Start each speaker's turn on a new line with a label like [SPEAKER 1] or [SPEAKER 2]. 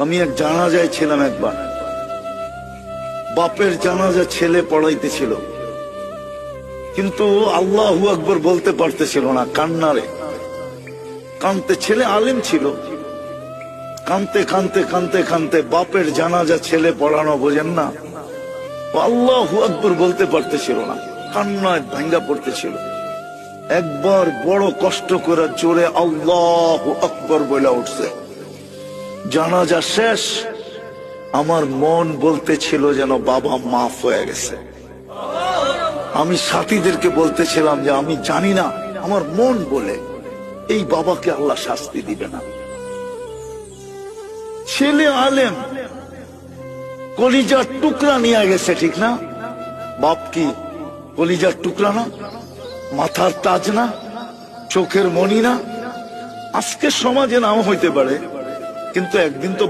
[SPEAKER 1] আমি এক জানাজায় ছিলাম একবার, বাপের জানাজা ছেলে পড়াইতেছিল, কিন্তু আল্লাহু আকবার বলতে পারতেছিল না, কান্নারে কানতে। ছেলে আলেম ছিল, কানতে কানতে কানতে কানতে বাপের জানাজা ছেলে পড়ানো, বোঝেন না, আল্লাহু আকবার বলতে পারতেছিল না, কান্নায় ভাঙ্গা পড়তেছিল। একবার বড় কষ্ট করে জোরে আল্লাহু আকবার বলে উঠছে। জানাজা শেষ, আমার মন বলতেছিল যেন বাবা মাফ হয়ে গেছে। আমি সাথীদেরকে বলতেছিলাম যে আমি জানি না, আমার মন বলে এই বাবাকে আল্লাহ শাস্তি দিবে না। ছেলে আলেম, কলিজার টুকরা নিয়ে গেছে, ঠিক না? বাপ কি কলিজার টুকরা না? মাথার তাজ না? চোখের মণি না? আজকে সমাজে নাও হইতে পারে, কিন্তু একদিন তো